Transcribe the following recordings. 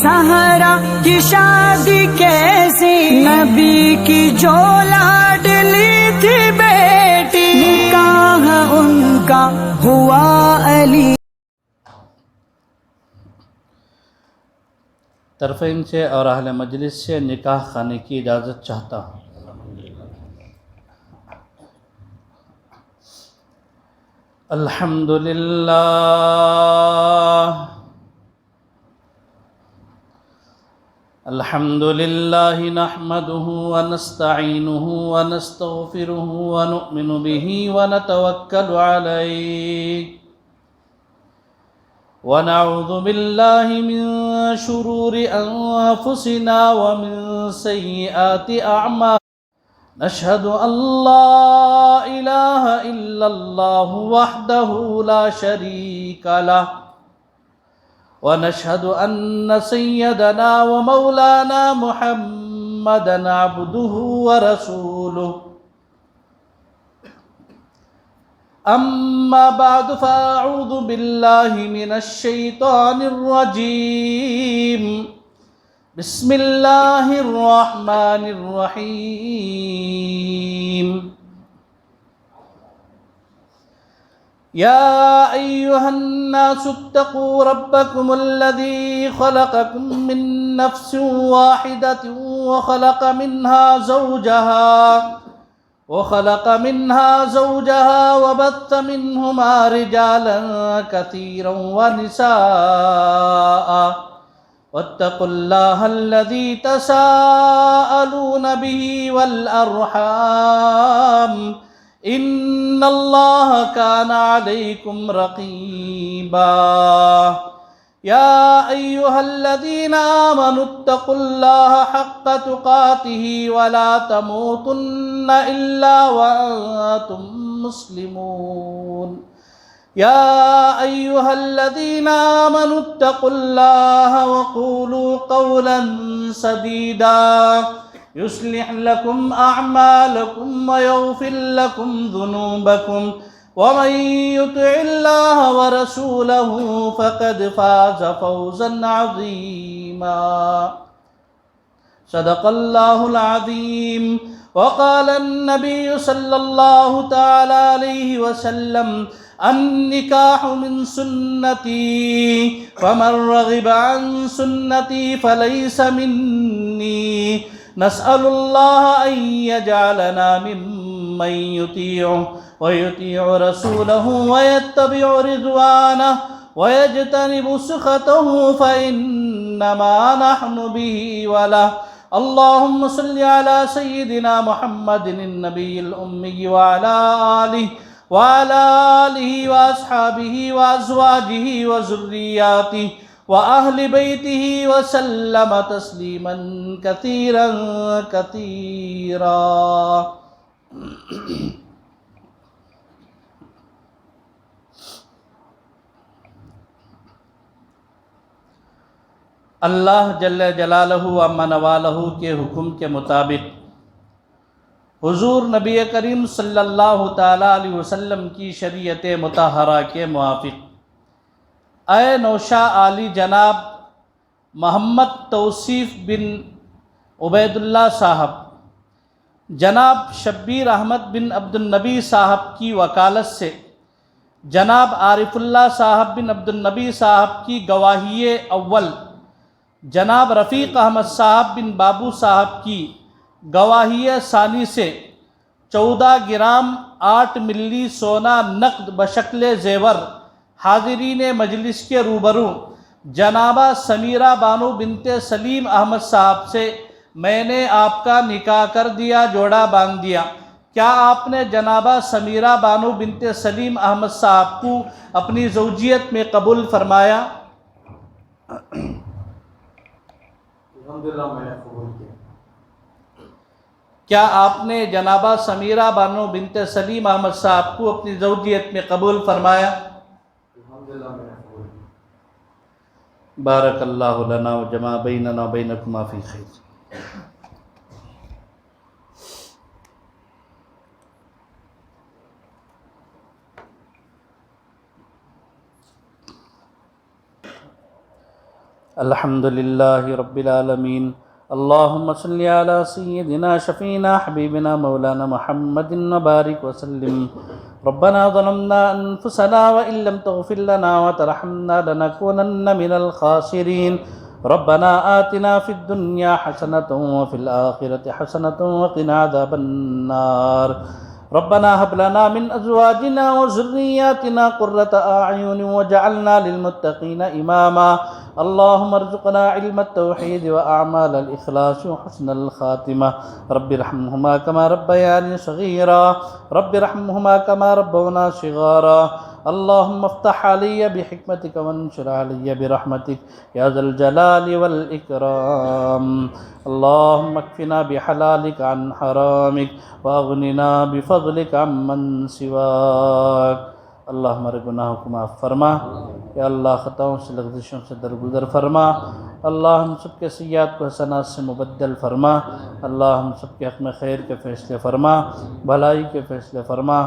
زہرا کی شادی کیسی، نبی کی جو لاڈلی تھی بیٹی، نکاح ان کا ہوا علی۔ طرفین سے اور اہل مجلس سے نکاح خانے کی اجازت چاہتا ہوں۔ الحمدللہ الحمدللہ نحمده ونستعینه ونستغفره ونؤمن به ونتوکل علیہ ونعوذ باللہ من شرور انفسنا ومن سیئات اعمالنا، نشہد ان لا الہ الا اللہ وحدہ لا شریک لہ، ونشہد ان سیدنا ومولانا محمدا عبدہ ورسولہ، اما بعد فاعوذ باللہ من الشیطان الرجیم، بسم اللہ الرحمن الرحیم، یا ایہا الناس اتقوا ربکم الذی خلقکم من نفس واحدۃ وخلق منها زوجها وبث منهما رجالا كثيرا ونساء، واتقوا الله الذي تساءلون به والأرحام إن الله كان عليكم رقيبا، يا أيها الذين آمنوا اتقوا الله حق تقاته ولا تموتن إلا وأنتم مسلمون، يا أيها الذين آمنوا اتقوا الله وقولوا قولا سديدا يصلح لكم أعمالكم ويغفر لكم ذنوبكم، ومن يطع الله ورسوله فقد فاز فوزا عظيما، صدق الله العظيم، وقال النبي صلى الله تعالى عليه وسلم النکاح من سنتی فمن رغب عن سنتی فلیس منی، نسأل الله أن يجعلنا ممن يطيعه ويطيع رسوله ويتبع رضوانه ويجتنب سخطه فإنما نحن به وله، اللهم صل على سيدنا محمد النبي الأمي وعلى آله وأصحابه وأزواجه وذرياته وأهل بيته وسلم تسليما كثيرا كثيرا۔ اللہ جل جلالہ عما نوالہ کے حکم کے مطابق حضور نبی کریم صلی اللہ تعالیٰ علیہ وسلم کی شریعت مطہرہ کے موافق اے نوشا عالی جناب محمد توصیف بن عبید اللہ صاحب، جناب شبیر احمد بن عبد النبی صاحب کی وکالت سے جناب عارف اللہ صاحب بن عبد النبی صاحب کی گواہی اول، جناب رفیق احمد صاحب بن بابو صاحب کی گواہی ثانی سے 14 گرام 8 ملی سونا نقد بشکل زیور حاضرین مجلس کے روبرو جنابہ سمیرہ بانو بنت سلیم احمد صاحب سے میں نے آپ کا نکاح کر دیا، جوڑا باندھ دیا۔ کیا آپ نے جنابہ سمیرہ بانو بنت سلیم احمد صاحب کو اپنی زوجیت میں قبول فرمایا؟ الحمدللہ میں نے قبول کیا۔ کیا آپ نے جنابہ سمیرہ بانو بنت سلیم احمد صاحب کو اپنی زوجیت میں قبول فرمایا؟ الحمدللہ میں نے قبول کیا۔ بارک اللہ لنا و جمع بیننا و بینکما فی خیر۔ الحمد لله رب العالمين. اللهم صل على سيدنا شفينا حبيبنا مولانا محمد وبارك وسلم. ربنا ظلمنا أنفسنا وإن لم تغفر لنا وترحمنا لنكونن من الخاسرين. ربنا آتنا في الدنيا حسنة وفي الآخرة حسنة وقنا عذاب النار. ربنا هب لنا من أزواجنا وذرياتنا قرة أعين واجعلنا للمتقين إماما. اللهم ارزقنا علم التوحيد وأعمال الإخلاص وحسن الخاتمة. رب ارحمهما كما ربياني صغيرا. رب ارحمهما كما ربونا صغارا. اللهم افتح علي بحكمتك وانشر علي برحمتك يا ذا الجلال والإكرام. اللهم اكفنا بحلالك عن حرامك واغننا بفضلك عمن سواك. اللہ ہمارے گناہوں کو معاف فرما. یا اللہ خطاؤں سے لغزشوں سے درگزر فرما. اللہ ہم سب کے سیئات کو حسنات سے مبدل فرما. اللہ ہم سب کے حق میں خیر کے فیصلے فرما، بھلائی کے فیصلے فرما.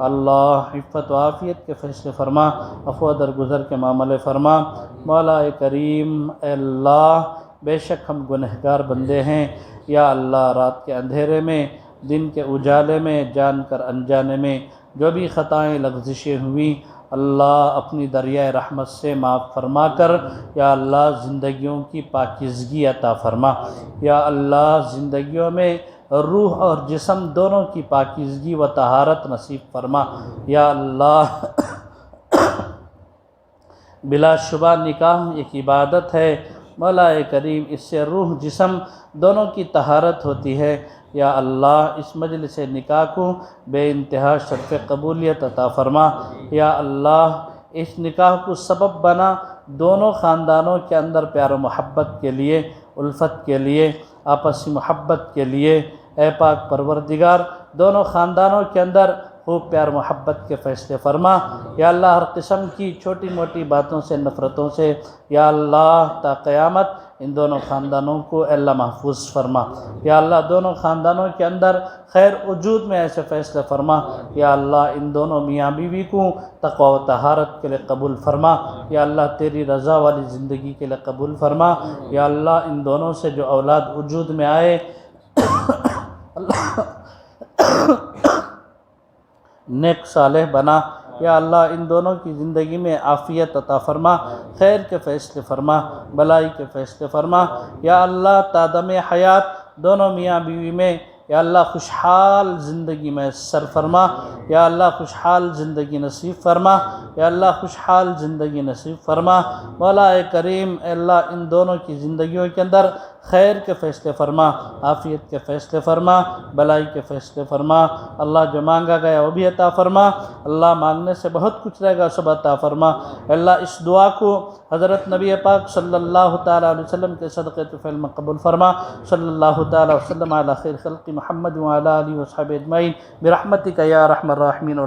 اللہ عفت و عافیت کے فیصلے فرما، عفو درگزر کے معاملے فرما. مولا کریم اے اللہ بے شک ہم گنہگار بندے ہیں. یا اللہ رات کے اندھیرے میں، دن کے اجالے میں، جان کر انجانے میں جو بھی خطائیں لغزشیں ہوئیں اللہ اپنی دریائے رحمت سے معاف فرما کر یا اللہ زندگیوں کی پاکیزگی عطا فرما. یا اللہ زندگیوں میں روح اور جسم دونوں کی پاکیزگی و طہارت نصیب فرما. یا اللہ بلا شبہ نکاح ایک عبادت ہے مولا کریم، اس سے روح جسم دونوں کی طہارت ہوتی ہے. یا اللہ اس مجلس نکاح کو بے انتہا شرف قبولیت عطا فرما. یا اللہ اس نکاح کو سبب بنا دونوں خاندانوں کے اندر پیار و محبت کے لیے، الفت کے لیے، آپسی محبت کے لیے. اے پاک پروردگار دونوں خاندانوں کے اندر خوب پیار محبت کے فیصلے فرما. یا اللہ ہر قسم کی چھوٹی موٹی باتوں سے، نفرتوں سے یا اللہ تا قیامت ان دونوں خاندانوں کو اے اللہ محفوظ فرما. یا اللہ دونوں خاندانوں کے اندر خیر وجود میں ایسے فیصلے فرما. یا اللہ ان دونوں میاں بیوی کو تقوی و طہارت کے لیے قبول فرما. یا اللہ تیری رضا والی زندگی کے لیے قبول فرما. یا اللہ ان دونوں سے جو اولاد وجود میں آئے اللہ نیک صالح بنا. یا اللہ ان دونوں کی زندگی میں عافیت عطا فرما، خیر کے فیصلے فرما، بلائی کے فیصلے فرما. یا اللہ تا دم حیات دونوں میاں بیوی میں یا اللہ خوشحال زندگی میں سر فرما. یا اللہ خوشحال زندگی نصیب فرما. یا اللہ خوشحال زندگی نصیب فرما. مولا کریم اے اللہ ان دونوں کی زندگیوں کے اندر خیر کے فیصلے فرما، عافیت کے فیصلے فرما، بلائی کے فیصلے فرما. اللہ جو مانگا گیا وہ بھی عطا فرما. اللہ مانگنے سے بہت کچھ رہے گا سب عطا فرما. اللہ اس دعا کو حضرت نبی پاک صلی اللہ تعالیٰ علیہ وسلم کے صدقے طفیل میں قبول فرما. صلی اللہ تعالیٰ وسلم علی خیر خلق محمد وعلی آلہ وصحبہ اجمعین برحمتک یا ارحم الراحمین.